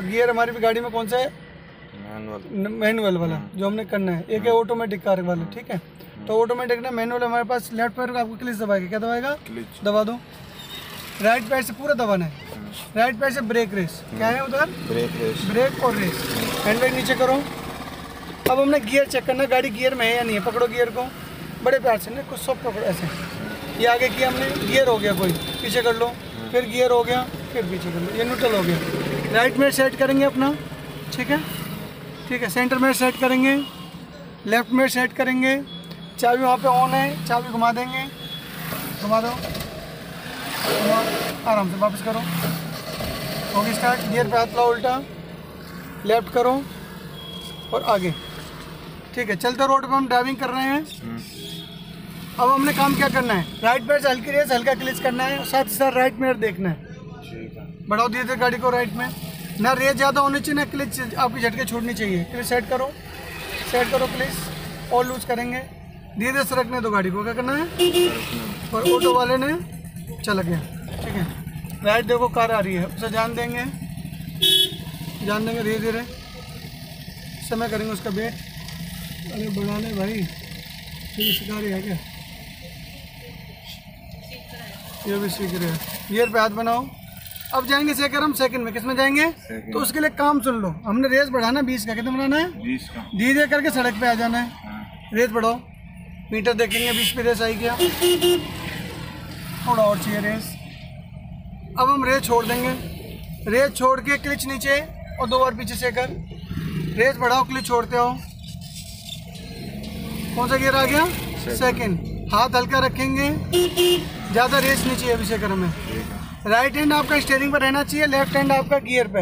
Gear हमारी भी गाड़ी में कौन सा है? मैनुअल वाला जो हमने करना है। एक है ऑटोमेटिक कार वाला, ठीक है। तो ऑटोमेटिक ना मैनुअल हमारे पास लेफ्ट पैर को आपको क्लिच दबाएगा। क्या दबाएगा? दबा दो। राइट पैर से पूरा दबाना है। राइट पैर से ब्रेक रेस। क्या है उधर? ब्रेक और रेस। हैंड ब्रेक नीचे करो। अब हमने गियर चेक करना, गाड़ी गियर में है या नहीं है। पकड़ो गियर को बड़े प्यार से, नहीं कुछ सॉफ्ट पकड़ो ऐसे। ये आगे किया हमने, गियर हो गया कोई, पीछे कर लो, फिर गियर हो गया, फिर पीछे कर लो, ये न्यूट्रल हो गया। राइट में सेट करेंगे अपना, ठीक है, ठीक है। सेंटर में सेट करेंगे, लेफ्ट में सेट करेंगे। चाबी वहाँ पे ऑन है, चाबी घुमा देंगे, घुमा दो, आराम से वापस करो, होगी स्टार्ट। गियर पे हाथ लाओ उल्टा, लेफ्ट करो और आगे, ठीक है। चलते रोड पे हम ड्राइविंग कर रहे हैं। अब हमने काम क्या करना है? राइट पैर से हल्की रेस, हल्का क्लिच करना है, साथ ही साथ राइट मिरर देखना है। बढ़ाओ धीरे धीरे गाड़ी को राइट में, ना रेस ज़्यादा होनी चाहिए ना क्लिच आपकी झटके छोड़नी चाहिए। क्लिच सेट करो क्लिच, और लूज करेंगे, धीरे धीरे से रखने दो गाड़ी को। क्या करना है? और ऑटो वाले ने चल गया, ठीक है। राइट देखो कार आ रही है, उसे जान देंगे धीरे धीरे, समय करेंगे उसका वेट। अरे बना ले भाई, ये सिखा रही है क्या? ये भी सीख रहे हैं। गियर पे हाथ बनाओ। अब जाएंगे सेकर हम सेकंड में, किस में जाएंगे? तो उसके लिए काम सुन लो, हमने रेस बढ़ाना 20 का। कितना बढ़ाना है? 20 का। धीरे करके सड़क पे आ जाना है। रेस बढ़ाओ, मीटर देखेंगे 20 पे रेस आई क्या, थोड़ा और चाहिए रेस। अब हम रेस छोड़ देंगे, रेस छोड़ के क्लिच नीचे और 2 बार पीछे सेकर। रेस बढ़ाओ, क्लिच छोड़ते हो। कौन सा गियर आ गया? सेकंड। हाथ हल्का रखेंगे, ज़्यादा रेस नहीं चाहिए अभी सेकर में। राइट हैंड आपका स्टीयरिंग पर रहना चाहिए, लेफ्ट हैंड आपका गियर पे।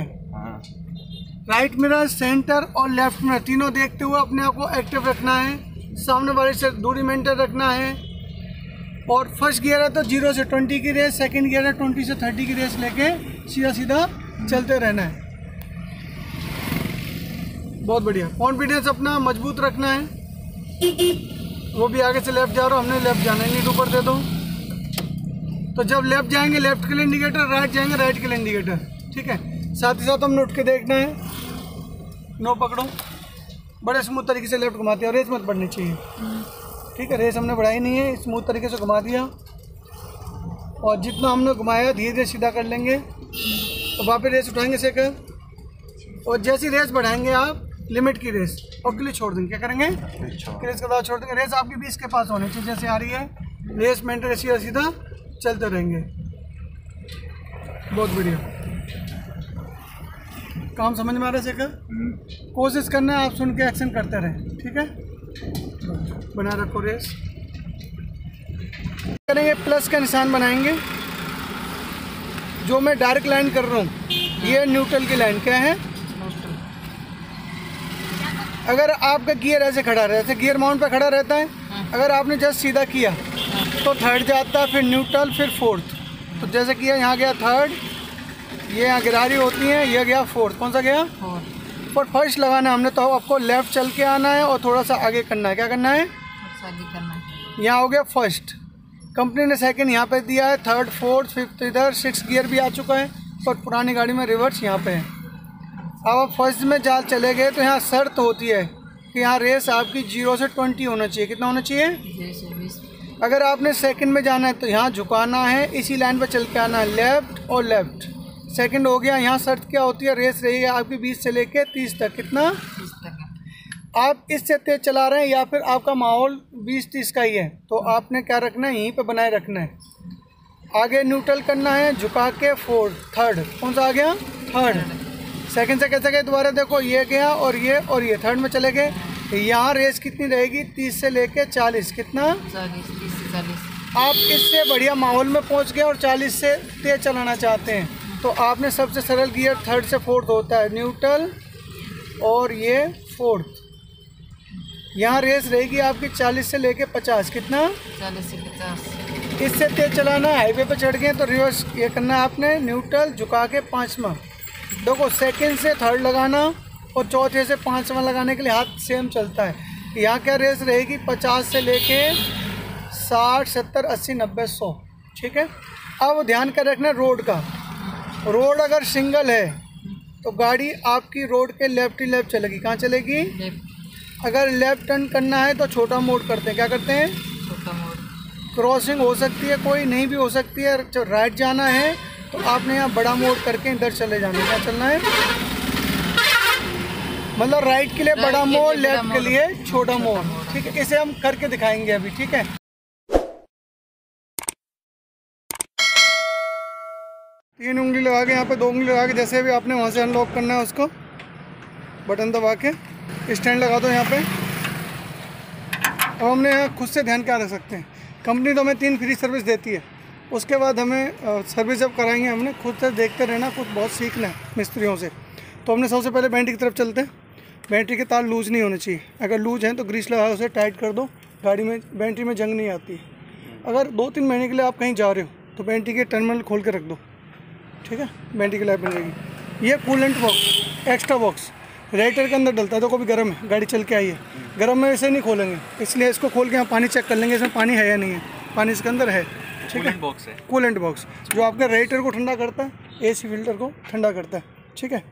राइट मिरर, सेंटर और लेफ्ट मिरर तीनों देखते हुए अपने आप को एक्टिव रखना है। सामने वाले से दूरी मेंटेन रखना है। और फर्स्ट गियर है तो 0 से 20 की रेस, सेकंड गियर है 20 से 30 की रेस लेके सीधा सीधा चलते रहना है। बहुत बढ़िया। कॉन्फिडेंस अपना मजबूत रखना है। वो भी आगे से लेफ्ट जा रहा हो, हमने लेफ्ट जाना है, नीट ऊपर दे दो। तो जब लेफ्ट जाएंगे लेफ्ट के लिए इंडिकेटर, राइट जाएंगे राइट के लिए इंडिकेटर, ठीक है। साथ ही साथ हमने उठ के देखना है। नो पकड़ो, बड़े स्मूथ तरीके से लेफ्ट घुमाते हैं, रेस मत बढ़नी चाहिए, ठीक है। रेस हमने बढ़ाई नहीं है, स्मूथ तरीके से घुमा दिया। और जितना हमने घुमाया धीरे धीरे सीधा कर लेंगे। तो वापस रेस उठाएंगे सेकर, और जैसी रेस बढ़ाएंगे आप लिमिट की रेस, और क्लिच छोड़ देंगे। क्या करेंगे? क्लिच का दाव छोड़ देंगे। रेस आपकी 20 के पास होनी चाहिए, जैसे आ रही है रेस मेंटेन सीधा सीधा चलते रहेंगे। बहुत बढ़िया काम, समझ में आ रहा है सेकर? कोशिश करना है आप सुन के एक्शन करते रहें, ठीक है। बना रखो रेस। करेंगे प्लस का निशान बनाएंगे। जो मैं डायरेक्ट लाइन कर रहा हूँ ये न्यूट्रल की लाइन। क्या है? अगर आपका गियर ऐसे खड़ा रहता है, जैसे गियर माउंट पे खड़ा रहता है, अगर आपने जस्ट सीधा किया तो थर्ड जाता है, फिर न्यूट्रल, फिर फोर्थ। तो जैसे किया यहाँ गया थर्ड, ये यहाँ गिरारी होती है, ये गया फोर्थ। कौन सा गया? और फर्स्ट लगाना है हमने, तो आपको लेफ्ट चल के आना है और थोड़ा सा आगे करना है। क्या करना है? यहाँ हो गया फर्स्ट। कंपनी ने सेकंड यहाँ पे दिया है, थर्ड, फोर्थ, फिफ्थ इधर, 6 गियर भी आ चुका है। पर पुरानी गाड़ी में रिवर्स यहाँ पे है। अब आप फर्स्ट में जाल चले गए तो यहाँ शर्त होती है कि यहाँ रेस आपकी 0 से 20 होना चाहिए। कितना होना चाहिए? 20। अगर आपने सेकंड में जाना है तो यहाँ झुकाना है, इसी लाइन पे चल के आना है, लेफ्ट और लेफ्ट। सेकंड हो गया। यहाँ शर्त क्या होती है? रेस रहेगी आपकी 20 से लेके 30 तक। कितना? 30 तक। आप इससे तेज चला रहे हैं या फिर आपका माहौल 20-30 का ही है, तो आपने क्या रखना है? यहीं पे बनाए रखना है। आगे न्यूट्रल करना है, झुका के फोर्थ, थर्ड। कौन सा आ गया? थर्ड। सेकंड से कैसे गए? दोबारा देखो, ये गया और ये थर्ड में चले गए। यहाँ रेस कितनी रहेगी? 30 से लेके 40। कितना? 40, 30 से 40। आप इससे बढ़िया माहौल में पहुँच गए और 40 से तेज चलाना चाहते हैं, तो आपने सबसे सरल गियर थर्ड से फोर्थ होता है, न्यूट्रल और ये फोर्थ। यहाँ रेस रहेगी आपकी 40 से लेके 50। कितना? 40 से 50। इससे तेज चलाना है, हाईवे पे चढ़ गए तो रिवर्स ये करना है आपने, न्यूट्रल झुका के 5वां। देखो सेकंड से थर्ड लगाना और चौथे से 5वां लगाने के लिए हाथ सेम चलता है। यहाँ क्या रेस रहेगी? 50 से लेके 60, 70, 80, 90, 100। ठीक है। अब ध्यान कर रखना रोड का। रोड अगर सिंगल है तो गाड़ी आपकी रोड के लेफ्ट ही लेफ्ट चलेगी। कहाँ चलेगी? अगर लेफ्ट टर्न करना है तो छोटा मोड़ करते हैं। क्या करते हैं? छोटा मोड़। क्रॉसिंग हो सकती है, कोई नहीं भी हो सकती है। जो राइट जाना है तो आपने यहाँ बड़ा मोड़ करके इधर चले जाना है। क्या चलना है? मतलब राइट के लिए बड़ा मोड़, लेफ्ट के लिए छोटा मोड़। ठीक है, इसे हम करके दिखाएंगे अभी। ठीक है, तीन उंगली लगा के, यहाँ पे 2 उंगली लगा के, जैसे भी आपने वहाँ से अनलॉक करना है उसको बटन दबा के स्टैंड लगा दो यहाँ पे। अब हमने यहाँ खुद से ध्यान क्या रख सकते हैं, कंपनी तो हमें 3 फ्री सर्विस देती है। उसके बाद हमें सर्विस जब कराएंगे हमने खुद से देखते रहना, कुछ बहुत सीखना है मिस्त्रियों से। तो हमने सबसे पहले बैटरी की तरफ चलते हैं। बैटरी के तार लूज नहीं होने चाहिए। अगर लूज हैं तो ग्रीस लगा उसे टाइट कर दो, गाड़ी में बैटरी में जंग नहीं आती। अगर 2-3 महीने के लिए आप कहीं जा रहे हो तो बैटरी के टर्मिनल खोल के रख दो। ठीक है, बैटरी की लाइफ बन जाएगी। ये coolant box, extra box radiator के अंदर डलता है। तो कभी गर्म है, गाड़ी चल के आई है, गर्म में ऐसे नहीं खोलेंगे, इसलिए इसको खोल के यहाँ पानी चेक कर लेंगे इसमें पानी है या नहीं है। पानी इसके अंदर है। ठीक है, बॉक्स है कूलेंट बॉक्स, जो आपके रेडिएटर को ठंडा करता है, एसी फिल्टर को ठंडा करता है। ठीक है,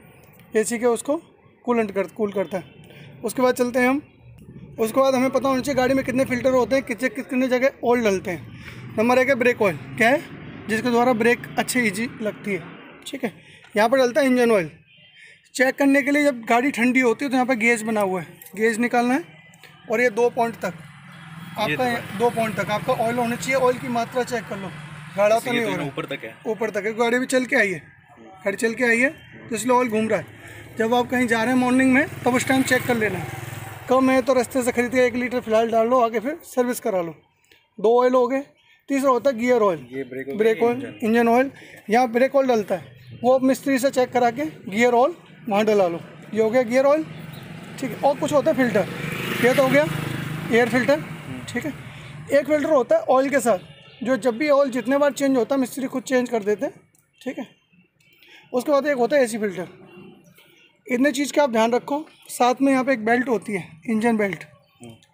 एसी के उसको कूल करता है। उसके बाद चलते हैं हम। उसके बाद हमें पता होना चाहिए गाड़ी में कितने फिल्टर होते हैं, कितने जगह ऑयल डलते हैं। नंबर 1 है ब्रेक ऑयल। क्या है? जिसके द्वारा ब्रेक अच्छी ईजी लगती है। ठीक है, यहाँ पर डलता है इंजन ऑयल। चेक करने के लिए जब गाड़ी ठंडी होती है तो यहाँ पे गेज बना हुआ है, गेज निकालना है। और ये 2 पॉइंट तक आपका 2 पॉइंट तक आपका ऑयल होना चाहिए। ऑयल की मात्रा चेक कर लो, गाढ़ा तो नहीं हो रहा, ऊपर तक है। ऊपर तक है, गाड़ी भी चल के आई है, गाड़ी चल के आई है तो इसलिए ऑयल घूम रहा है। जब आप कहीं जा रहे हैं मॉर्निंग में तब उस टाइम चेक कर लेना है। कम है तो रास्ते से खरीद के 1 लीटर फिलहाल डाल लो, आगे फिर सर्विस करा लो। 2 ऑयल हो गए। तीसरा होता है gear oil, brake oil, engine oil. यहाँ ब्रेक ऑयल डलता है, वो आप मिस्त्री से चेक करा के गियर ऑयल वहाँ डला लो। ये हो गया गियर ऑयल। ठीक है, और कुछ होता है फिल्टर। ये तो हो गया एयर फिल्टर। ठीक है, एक फिल्टर होता है ऑयल के साथ, जो जब भी ऑयल जितने बार चेंज होता है मिस्त्री खुद चेंज कर देते हैं। ठीक है, उसके बाद एक होता है एसी फिल्टर। इतने चीज़ का आप ध्यान रखो। साथ में यहाँ पे एक बेल्ट होती है, इंजन बेल्ट,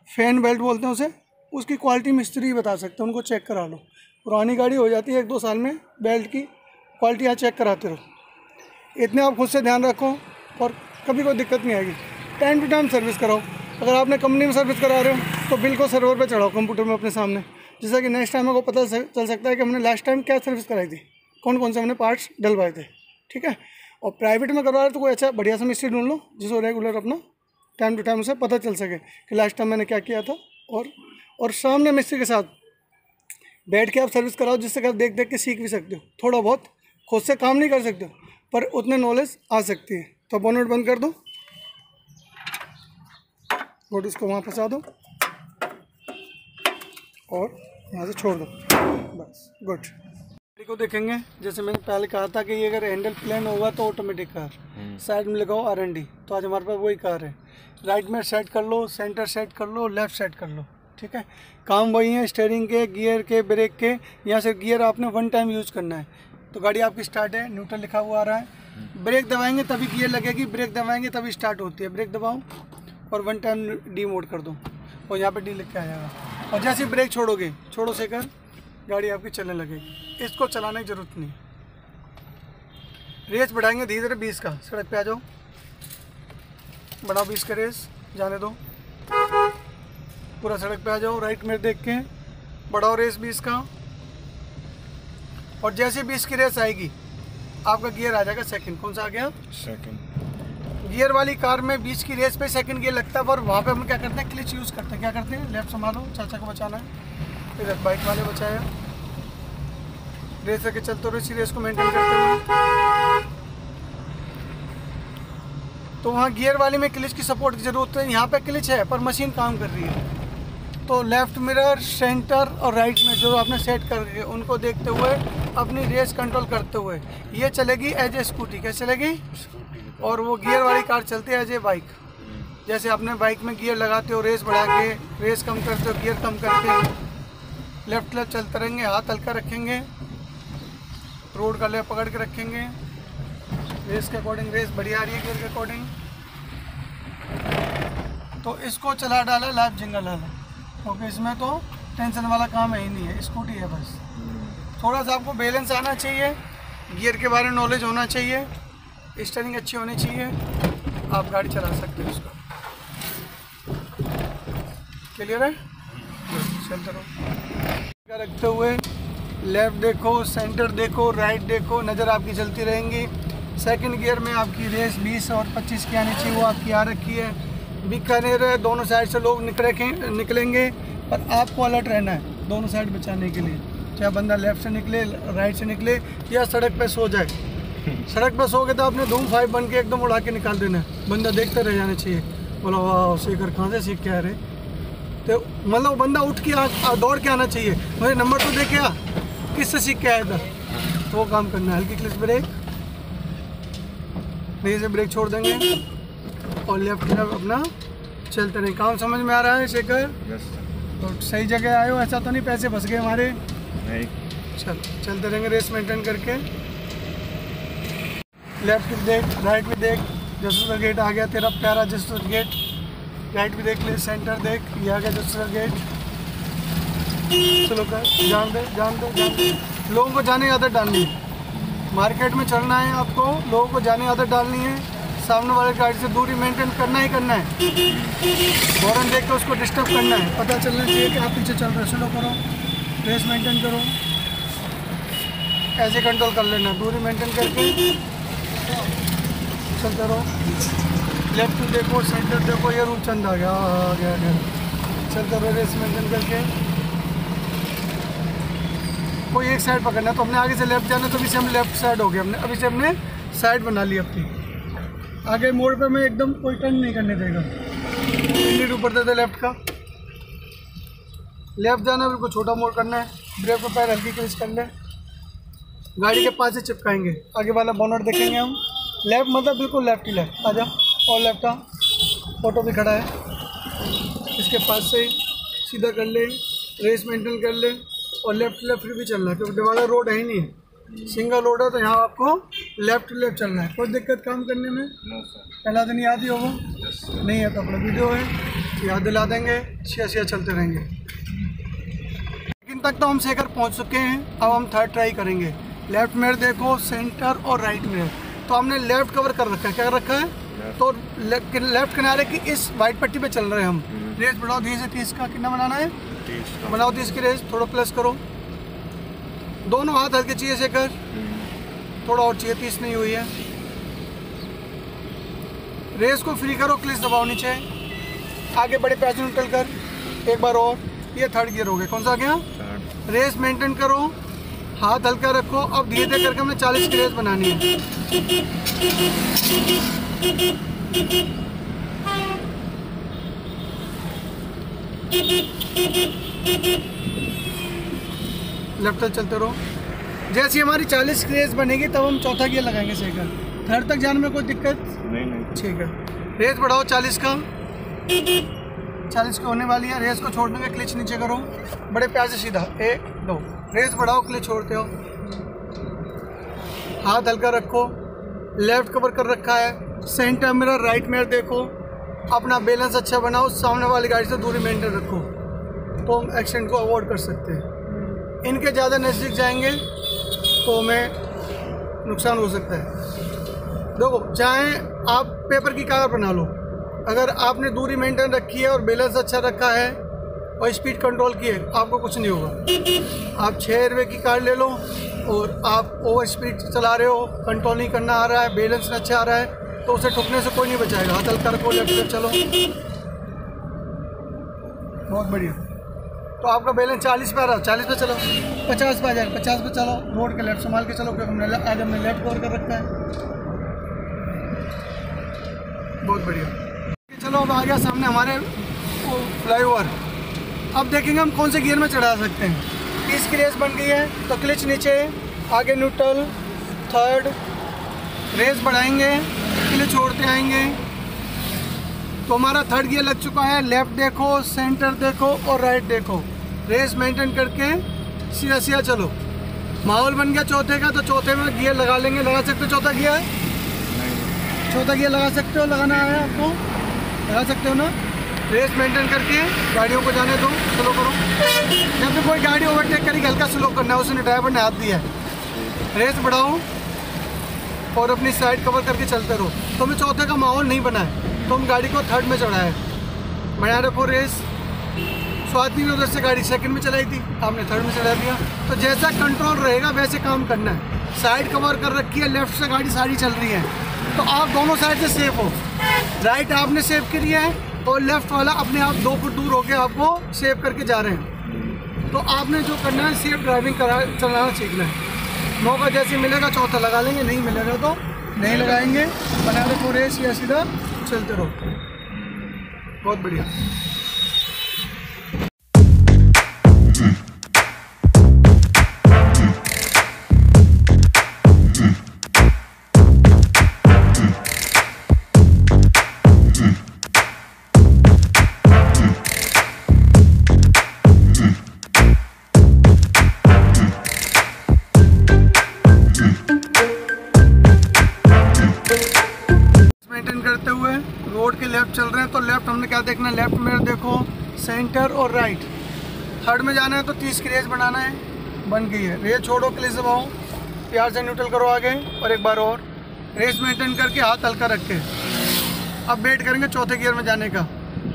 फैन बेल्ट बोलते हैं उसे। उसकी क्वालिटी मिस्त्री बता सकते हैं, उनको चेक करा लो। पुरानी गाड़ी हो जाती है 1-2 साल में, बेल्ट की क्वालिटी यहाँ चेक कराते रहो। इतने आप खुद से ध्यान रखो और कभी कोई दिक्कत नहीं आएगी। टाइम टू टाइम सर्विस कराओ। अगर आपने कंपनी में सर्विस करा रहे हो तो बिल को सर्वर पे चढ़ाओ कंप्यूटर में अपने सामने, जिससे कि नेक्स्ट टाइम आपको पता चल सकता है कि हमने लास्ट टाइम क्या सर्विस कराई थी, कौन कौन से हमने पार्ट्स डलवाए थे। ठीक है, और प्राइवेट में करवा रहे तो कोई अच्छा बढ़िया सा मिस्त्री ढूंढ लो जिसको रेगुलर अपना टाइम टू टाइम उसे पता चल सके कि लास्ट टाइम मैंने क्या किया था। और सामने मिस्त्री के साथ बैठ के आप सर्विस कराओ, जिससे कि आप देख देख के सीख भी सकते हो। थोड़ा बहुत खुद से काम नहीं कर सकते हो पर उतने नॉलेज आ सकती है। तो बोनट बंद कर दो और इसको वहाँ फंसा दो और यहाँ से छोड़ दो, बस गुड। गाड़ी को देखेंगे, जैसे मैंने पहले कहा था कि ये अगर हैंडल प्लेन होगा तो ऑटोमेटिक कार, साइड में लगाओ R&D, तो आज हमारे पास वही कार है। राइट में सेट कर लो, सेंटर सेट कर लो, लेफ्ट सेट कर लो। ठीक है, काम वही है, स्टीयरिंग के, गियर के, ब्रेक के। यहाँ से गियर आपने 1 टाइम यूज़ करना है तो गाड़ी आपकी स्टार्ट है, न्यूट्रल लिखा हुआ आ रहा है। ब्रेक दबाएंगे तभी गियर लगेगी, ब्रेक दबाएंगे तभी स्टार्ट होती है। ब्रेक दबाओ और 1 टाइम डी मोड कर दो और यहाँ पे डी लिख के आ जाएगा। और जैसे ब्रेक छोड़ोगे, छोड़ो सेकर, गाड़ी आपकी चलने लगेगी। इसको चलाने की ज़रूरत नहीं। रेस बढ़ाएंगे धीरे धीरे 20 का, सड़क पे आ जाओ, बढ़ाओ 20 का रेस, जाने दो, पूरा सड़क पे आ जाओ। राइट में देख के बढ़ाओ रेस 20 का। और जैसे 20 की रेस आएगी आपका गियर आ जाएगा सेकंड। कौन सा आ गया? सेकंड। गियर वाली कार में 20 की रेस पे सेकंड गियर लगता है, और वहाँ पे हम क्या करते हैं, क्लिच यूज़ करते हैं। क्या करते हैं? लेफ्ट संभालो, चाचा को बचाना है, इधर बाइक वाले बचाया, रेस रख के चलते हुए इसी रेस को मेंटेन करते हुए। तो वहाँ गियर वाले में क्लिच की सपोर्ट की ज़रूरत है। यहाँ पे क्लिच है पर मशीन काम कर रही है, तो लेफ्ट मिरर, सेंटर और राइट में जो आपने सेट कर रही है उनको देखते हुए अपनी रेस कंट्रोल करते हुए ये चलेगी एज ए स्कूटी। कैसे चलेगी? और वो गियर वाली कार चलती है एज ए बाइक। जैसे आपने बाइक में गियर लगाते हो, रेस बढ़ा के, रेस कम करते हो, गियर कम करके, लेफ्ट लेफ्ट चलते रहेंगे, हाथ हल्का रखेंगे, रोड का लेफ्ट पकड़ के रखेंगे, रेस के अकॉर्डिंग रेस बढ़िया आ रही है गियर के अकॉर्डिंग। तो इसको चला डाला, लाइफ जिंगल डाला, क्योंकि इसमें तो टेंशन वाला काम है ही नहीं है, स्कूटी है बस। थोड़ा सा आपको बैलेंस आना चाहिए, गियर के बारे में नॉलेज होना चाहिए, स्टीयरिंग अच्छी होनी चाहिए, आप गाड़ी चला सकते हैं उसका। क्लियर है? चलते रहो। रखते हुए लेफ्ट देखो, सेंटर देखो, राइट देखो, नज़र आपकी चलती रहेंगी। सेकंड गियर में आपकी रेस 20 और 25 की आनी चाहिए, वो आपकी आ रखी है। बीकानेर है, दोनों साइड से लोग निकलेंगे, पर आपको अलर्ट रहना है दोनों साइड बचाने के लिए। चाहे बंदा लेफ़्ट से निकले, राइट से निकले या सड़क पे सो जाए। सड़क पे सो के तो आपने धूम 5 बन के एकदम उड़ा के निकाल देना है, बंदा देखते रह जाना चाहिए। बोला वाह शेखर कहाँ से सीख के आ रहे, तो मतलब बंदा उठ के दौड़ के आना चाहिए, मुझे नंबर तो दे के आ, किससे सीख के आया था, तो वो काम करना है। हल्की क्लिच ब्रेक, धीरे से ब्रेक छोड़ देंगे और लेफ्ट की तरफ अपना चलते रहें। काम समझ में आ रहा है शेखर? तो सही जगह आए हो, ऐसा तो नहीं पैसे फंस गए हमारे? नहीं। चलो चलते रहेंगे रेस मेंटेन करके। लेफ्ट भी देख, राइट भी देख, जसूर गेट आ गया तेरा प्यारा जसूर गेट, राइट भी देख ले, सेंटर देख, ये आ गया जसूर गेट। चलो कर, जान दे जान दे जान दे। लोगों को जाने की आदत डालनी है, मार्केट में चलना है आपको, लोगों को जाने की आदत डालनी है, सामने वाले गाड़ी से दूरी मेंटेन करना ही करना है। हॉर्न देख के उसको डिस्टर्ब करना है, पता चलना चाहिए कि आप पीछे चल रहे हो। स्लो करो, रेस मेंटेन करो, ऐसे कंट्रोल कर लेना, दूरी मेंटेन करके चलते रहो। लेफ्ट देखो, सेंटर देखो, ये रूपचंद आ गया। चलते रहो रेस मेंटेन करके। कोई एक साइड पकड़ना है, तो हमने आगे से लेफ्ट जाना, तो अभी से हम लेफ्ट साइड हो गए, अभी से हमने साइड बना ली अपनी। आगे मोड़ पे मैं एकदम कोई टर्न नहीं करने देगा, लीड ऊपर दे दे लेफ्ट का। लेफ्ट जाना, बिल्कुल छोटा मोड़ करना है, ब्रेक पर पैर हल्की क्लिच कर ले, गाड़ी के पास से चिपकाएंगे, आगे वाला बोनट देखेंगे हम। लेफ्ट मतलब बिल्कुल लेफ्ट ही लेफ्ट, आ जाओ, और लेफ्ट आ, ऑटो भी खड़ा है, इसके पास से सीधा कर ले, रेस मेंटेन कर ले, और लेफ्ट भी चलना है, क्योंकि डिवाइडर रोड है ही नहीं है, सिंगल रोड है, तो यहाँ आपको लेफ्ट चलना है। कोई दिक्कत काम करने में? पहला दिन याद ही होगा, नहीं है तो अपना वीडियो है, याद दिला देंगे, सिया चलते रहेंगे। लेकिन तक तो हम शेखर पहुँच चुके हैं, अब हम थर्ड ट्राई करेंगे। लेफ्ट मिरर देखो, सेंटर और राइट मिरर, तो हमने लेफ्ट कवर कर रखा है, क्या रखा है, तो लेफ्ट किनारे की इस वाइट पट्टी पे चल रहे हैं हम। रेस बढ़ाओ धीरे से, 30 का कितना बनाना है, बनाओ 30 की रेस, थोड़ा प्लस करो, दोनों हाथ हल्के चाहिए शेखर, थोड़ा और चाहिए, 30 नहीं हुई है। रेस को फ्री करो, क्लिच दबाओ नीचे, आगे बड़े पैसे निकल कर, एक बार और, ये थर्ड गियर हो गया, कौन सा गया, रेस मेंटेन करो, हाथ हल्का रखो। अब धीरे धीरे करके हमने 40 की रेस बनानी है। लेफ्ट तक चलते रहो, जैसी हमारी 40 की रेस बनेगी तब हम चौथा गियर लगाएंगे शेखर। थर्ड तक जाने में कोई दिक्कत नहीं, ठीक है। रेस बढ़ाओ 40 का, 40 की होने वाली है, रेस को छोड़ने में क्लिच नीचे करो, बड़े प्यार से सीधा, 1 2, रेस बढ़ाओ, क्लिच छोड़ते हो, हाथ हल्का रखो, लेफ्ट कवर कर रखा है, सेंटर मिरर, राइट मिरर देखो, अपना बैलेंस अच्छा बनाओ, सामने वाली गाड़ी से दूरी मेंटेन रखो, तो हम एक्सीडेंट को अवॉइड कर सकते हैं। इनके ज़्यादा नज़दीक जाएंगे तो हमें नुकसान हो सकता है। देखो, चाहे आप पेपर की कार बना लो, अगर आपने दूरी मेंटेन रखी है और बैलेंस अच्छा रखा है और स्पीड कंट्रोल की है, आपको कुछ नहीं होगा। आप 6 रुपये की कार ले लो और आप ओवर स्पीड चला रहे हो, कंट्रोल नहीं करना आ रहा है, बैलेंस अच्छा आ रहा है, तो उसे ठुकने से कोई नहीं बचाएगा। हाथ हल्का रखो, लेफ्ट चलो, बहुत बढ़िया। तो आपका बैलेंस 40 पे आ रहा है, 40 पे चलो, 50 पे आ जाएगा, 50 पे चलो, रोड के लेफ्ट संभाल के चलो, क्योंकि हमने लेफ्ट कवर कर रखा है। बहुत बढ़िया, चलो अब आ गया सामने हमारे फ्लाईओवर। अब देखेंगे हम कौन से गियर में चढ़ा सकते हैं। 30 की रेस बन गई है, तो क्लिच नीचे, आगे न्यूट्रल, थर्ड, रेस बढ़ाएंगे, क्लिच छोड़ते आएंगे, तो हमारा थर्ड गियर लग चुका है। लेफ्ट देखो, सेंटर देखो और राइट देखो, रेस मेंटेन करके सीधा चलो। माहौल बन गया चौथे का, तो चौथे में गियर लगा लेंगे। लगा सकते हो चौथा गियर? चौथा गियर लगा सकते हो, लगाना है आपको, लगा सकते हो ना। रेस मेंटेन करके गाड़ियों को जाने दो, स्लो करो। जब भी कोई गाड़ी ओवरटेक करेगी हल्का स्लो करना है, उसने ड्राइवर ने हाथ दिया है। रेस बढ़ाओ, और अपनी साइड कवर करके चलते रहो। तो हमें चौथे का माहौल नहीं बना है, तो हम गाड़ी को थर्ड में चढ़ाया है। बढ़िया रखो रेस। स्वाति ने उधर से गाड़ी सेकंड में चलाई थी, आपने थर्ड में चला दिया। तो जैसा कंट्रोल रहेगा वैसे काम करना है। साइड कवर कर रखी है, लेफ्ट से गाड़ी सारी चल रही है, तो आप दोनों साइड से सेफ हो। राइट आपने सेव करी है और लेफ्ट वाला अपने आप 2 फुट दूर होकर आपको सेव करके जा रहे हैं। तो आपने जो करना है सेफ ड्राइविंग चलाना सीखना है। मौका जैसे मिलेगा चौथा लगा लेंगे, नहीं मिलेगा तो नहीं लगाएंगे। बना रखो रेस या सीधा चलते रहो। बहुत बढ़िया। करते हुए रोड के लेफ्ट चल रहे हैं, तो लेफ्ट हमने क्या देखना है, लेफ्ट में देखो सेंटर और राइट। थर्ड में जाना है तो 30 की रेस बनाना है, बन गई है। रेस छोड़ो, क्लिच दबाओ, प्यार से न्यूट्रल करो आगे, और एक बार और रेस मेंटेन करके हाथ हल्का रख के अब वेट करेंगे चौथे गियर में जाने का।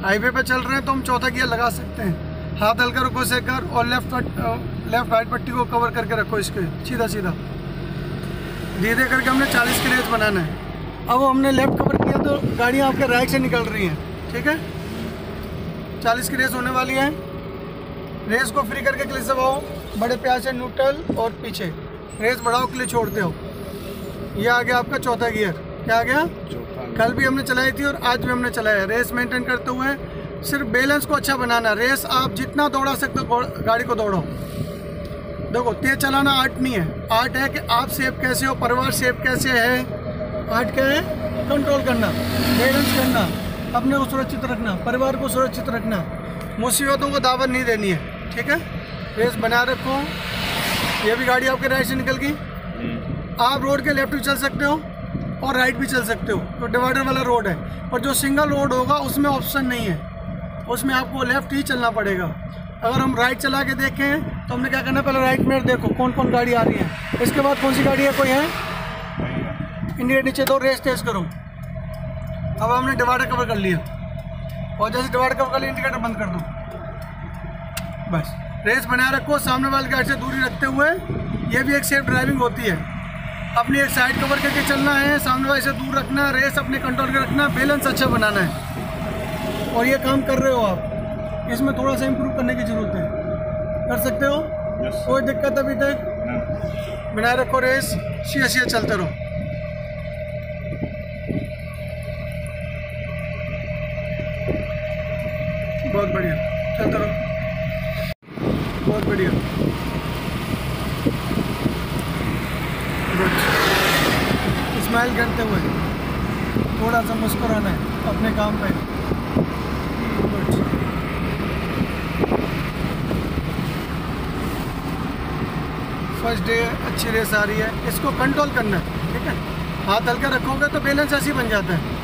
हाईवे पे चल रहे हैं तो हम चौथा गियर लगा सकते हैं। हाथ हल्का रखो से कर, और लेफ्ट राइट पट्टी को कवर करके रखो, इसके सीधा सीधा धीरे धीरे करके हमने 40 की रेस बनाना है। अब हमने लेफ्ट कवर किया तो गाड़ियाँ आपके राइट से निकल रही हैं, ठीक है। 40 की रेस होने वाली है। रेस को फ्री करके क्लिच दबाओ, बड़े प्यार से न्यूट्रल और पीछे रेस बढ़ाओ, क्लिच छोड़ते हो। ये आ गया आपका चौथा गियर। क्या आ गया? कल भी हमने चलाई थी और आज भी हमने चलाया। रेस मेंटेन करते हुए सिर्फ बैलेंस को अच्छा बनाना। रेस आप जितना दौड़ा सकते हो गाड़ी को दौड़ो। देखो तेज चलाना आर्ट नहीं है, आर्ट है कि आप सेफ कैसे हो, परिवार सेफ कैसे है। आर्ट क्या है? कंट्रोल करना, बैलेंस करना, अपने को सुरक्षित रखना, परिवार को सुरक्षित रखना, मुसीबतों को दावत नहीं देनी है, ठीक है। रेस बना रखो। ये भी गाड़ी आपके राइट से निकल गई। आप रोड के लेफ्ट भी चल सकते हो और राइट भी चल सकते हो, तो डिवाइडर वाला रोड है। और जो सिंगल रोड होगा उसमें ऑप्शन नहीं है, उसमें आपको लेफ्ट ही चलना पड़ेगा। अगर हम राइट चला के देखें तो हमने क्या करना है, पहले राइट में देखो कौन कौन गाड़ी आ रही है, इसके बाद कौन सी गाड़ी है, कोई है, इंडिकेटर नीचे दो, रेस टेस्ट करो। अब हमने डिवाइडर कवर कर लिया, और जैसे डिवाइडर कवर कर लिया इंडिकेटर बंद कर दो, बस। रेस बनाए रखो सामने वाली गाड़ी से दूरी रखते हुए। ये भी एक सेफ ड्राइविंग होती है। अपनी एक साइड कवर करके चलना है, सामने वाले से दूर रखना है, रेस अपने कंट्रोल के रखना, बैलेंस अच्छा बनाना है। और ये काम कर रहे हो आप, इसमें थोड़ा सा इम्प्रूव करने की ज़रूरत है। कर सकते हो, कोई दिक्कत अभी तक? बनाए रखो रेस, सीधा चलते रहो। बहुत बढ़िया, चलते रहो, बहुत बढ़िया। स्माइल करते हुए थोड़ा सा मुस्कुराना है अपने काम पे। फर्स्ट डे अच्छी रेस आ रही है, इसको कंट्रोल करना है, ठीक है। हाथ हल्का रखोगे तो बैलेंस ऐसे ही बन जाता है।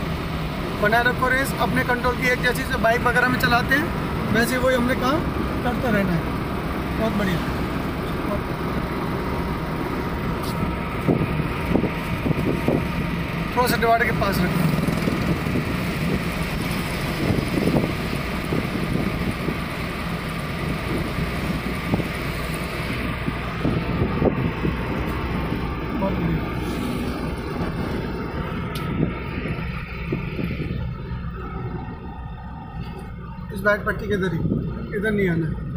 बनाए रखो रेस अपने कंट्रोल की, एक जैसी से बाइक वगैरह में चलाते हैं वैसे वही हमने काम करते रहना है। बहुत बढ़िया। थोड़ा सा डिवाइडर के पास रखो। बहुत बढ़िया। इस बैक पट्टी के इधर ही, इधर नहीं आना है।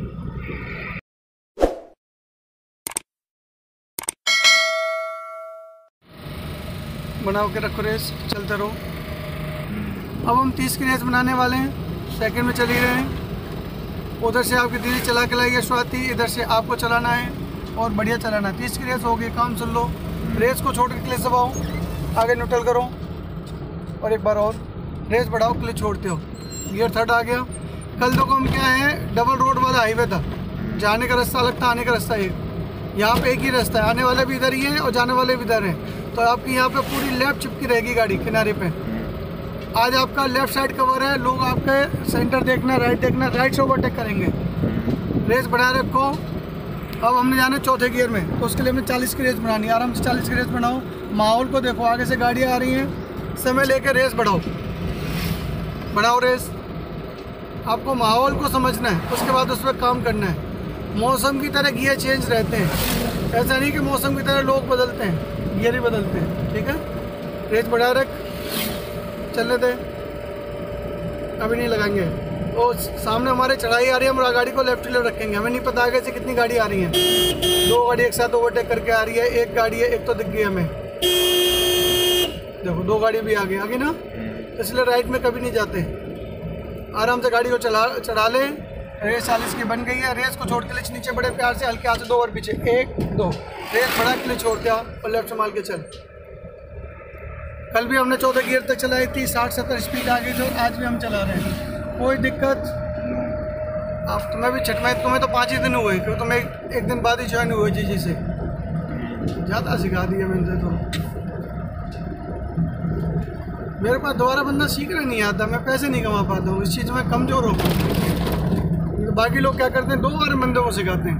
बनाओ के रखो रेस, चलते रहो। अब हम 30 की रेस बनाने वाले हैं, सेकंड में चल ही रहे हैं। उधर से आपकी दीदी चला के लाइए स्वाति, इधर से आपको चलाना है और बढ़िया चलाना है। 30 की रेस होगी, काम सुन लो। रेस को छोड़ के क्लिच दबाओ, आगे न्यूट्रल करो, और एक बार और रेस बढ़ाओ, क्लिच छोड़ते हो। गियर थर्ड आ गया। कल देखो हम क्या है, डबल रोड वाला हाईवे था, जाने का रास्ता अलग था, आने का रास्ता एक। यहाँ पे एक ही रास्ता है, आने वाले भी इधर ही हैं और जाने वाले भी इधर हैं। तो आपकी यहाँ पे पूरी लेफ्ट चिपकी रहेगी गाड़ी किनारे पे। आज आपका लेफ्ट साइड कवर है, लोग आपके सेंटर देखना, राइट देखना, राइट से ओवरटेक करेंगे। रेस बढ़ा रखो, अब हमने जाना है चौथे गियर में, तो उसके लिए हमें 40 की रेस बनानी है। आराम से 40 की रेस बनाओ। माहौल को देखो, आगे से गाड़ियाँ आ रही हैं, समय लेके रेस बढ़ाओ रेस। आपको माहौल को समझना है, उसके बाद उस पर काम करना है। मौसम की तरह गियर चेंज रहते हैं, ऐसा नहीं कि मौसम की तरह लोग बदलते हैं, गियर ही बदलते हैं। ठीक है, रेस बढ़ा रख, चलने दे, अभी नहीं लगाएंगे। और सामने हमारे चढ़ाई आ रही है, हम गाड़ी को लेफ्ट लेफ्ट रखेंगे। हमें नहीं पता आगे से कितनी गाड़ी आ रही है। 2 गाड़ी एक साथ ओवरटेक करके आ रही है, एक गाड़ी है, एक तो दिख गई हमें। देखो 2 गाड़ी भी आगे ना, इसलिए राइट में कभी नहीं जाते। आराम से गाड़ी को चढ़ा ले। रेस 40 की बन गई है। रेस को छोड़ के क्लच नीचे बड़े प्यार से, हल्के हाथ से 2 और पीछे, 1 2। रेस बड़ा, क्लच छोड़ दिया और लेफ्ट संभाल के चल। कल भी हमने 14 गियर तक चलाई थी, 60-70 स्पीड आ गई, जो आज भी हम चला रहे हैं, कोई दिक्कत। अब तुम्हें भी तुम्हें तो 5 ही दिन हुए, क्योंकि तुम्हें एक दिन बाद ही ज्वाइन हुए जी से। ज़्यादा सिखा दिया मैंने तो। मेरे पास दोबारा बंदा सीखना नहीं आता, मैं पैसे नहीं कमा पाता हूँ, इस चीज़ में कमज़ोर हूँ। बाकी लोग क्या करते हैं, 2 बार बंदों को सिखाते हैं,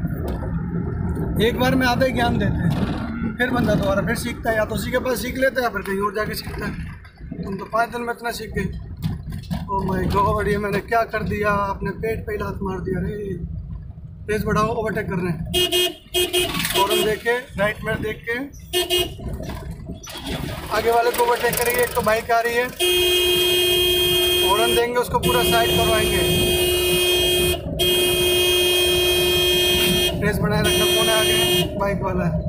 एक बार में आधा ही ज्ञान देते हैं, फिर बंदा दोबारा फिर सीखता है। या तो उसी के पास सीख लेता है, फिर कहीं और जाके सीखता है। तुम तो 5 दिन में इतना सीख गए। ओ माय गॉड, ये मैंने क्या कर दिया, अपने पेट पे लात मार दिया रे। रेस बढ़ाओ, ओवरटेक कर रहे हैं। और हम देख के, राइट में देख के आगे वाले को ओवरटेक करेंगे। एक तो बाइक आ रही है, हॉर्न देंगे, उसको पूरा साइड करवाएंगे। रेस बनाए रखना। कौन है आगे? बाइक वाला है।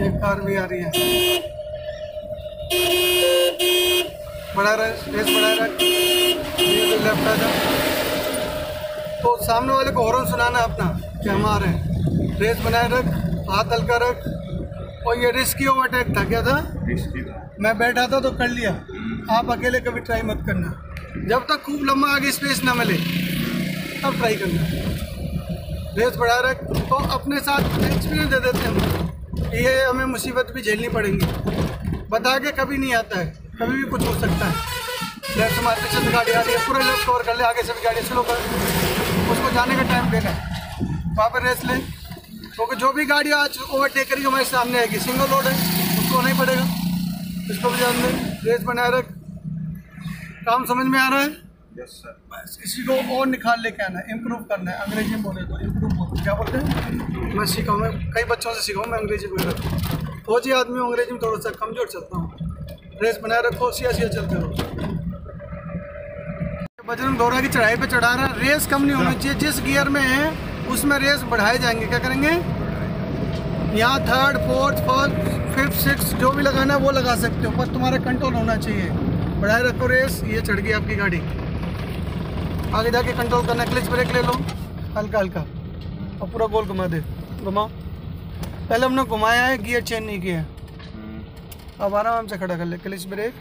एक कार भी आ रही है। बढ़ा रहे, रेस बढ़ा रख, लेफ्ट आ जा। तो सामने वाले को हॉर्न सुनाना अपना कि हम आ रहे हैं। रेस बनाए रख, हाथ हल्का रख। और ये रिस्की ओवरटेक था। क्या था? रिस्की था। मैं बैठा था तो कर लिया। आप अकेले कभी ट्राई मत करना, जब तक खूब लंबा आगे स्पेस ना मिले तब ट्राई करना। रेस बढ़ा रख। तो अपने साथ एक्सपीरियंस दे देते हैं, ये हमें मुसीबत भी झेलनी पड़ेंगी। बता के कभी नहीं आता है, कभी भी कुछ हो सकता है। लेफ्ट हमारे पीछे से गाड़ी आ रही है, पूरा लेफ्ट कवर कर ले, आगे से भी गाड़ी स्लो कर, उसको जाने का टाइम देना है। वहाँ पर रेस ले, क्योंकि जो भी गाड़ी आज ओवरटेक करेगी हमारे सामने आएगी। सिंगल रोड है, उसको नहीं पड़ेगा, इसको भी जान दे। रेस बनाए रख। काम समझ में आ रहा है? Yes sir. बस इसी को और निखार लेके आना है, इम्प्रूव करना है। अंग्रेजी में बोले तो इम्प्रूव बोलते, क्या बोलते हैं? मैं सीखा हूँ, मैं कई बच्चों से सीखा हूँ, मैं अंग्रेजी बोल रहा हूँ। फौजी आदमी हूँ, अंग्रेजी में थोड़ा सा कमजोर चलता हूँ। रेस बनाए रखो, सिया चलते रहो। बजरंग दोहरा की चढ़ाई पे चढ़ा रहा है। रेस कम नहीं होनी चाहिए, जिस गियर में है उसमें रेस बढ़ाए जाएंगे। क्या करेंगे? यहाँ 3rd 4th 1st 5th 6th जो भी लगाना है वो लगा सकते हो, पर तुम्हारा कंट्रोल होना चाहिए। बढ़ाए रखो रेस। ये चढ़ गई आपकी गाड़ी, आगे जाके कंट्रोल करना। क्लच ब्रेक ले लो हल्का हल्का और पूरा गोल घुमा दे। घुमाओ। पहले हमने घुमाया है, गियर चेंज नहीं किया। अब आराम से खड़ा कर ले। Clutch brake,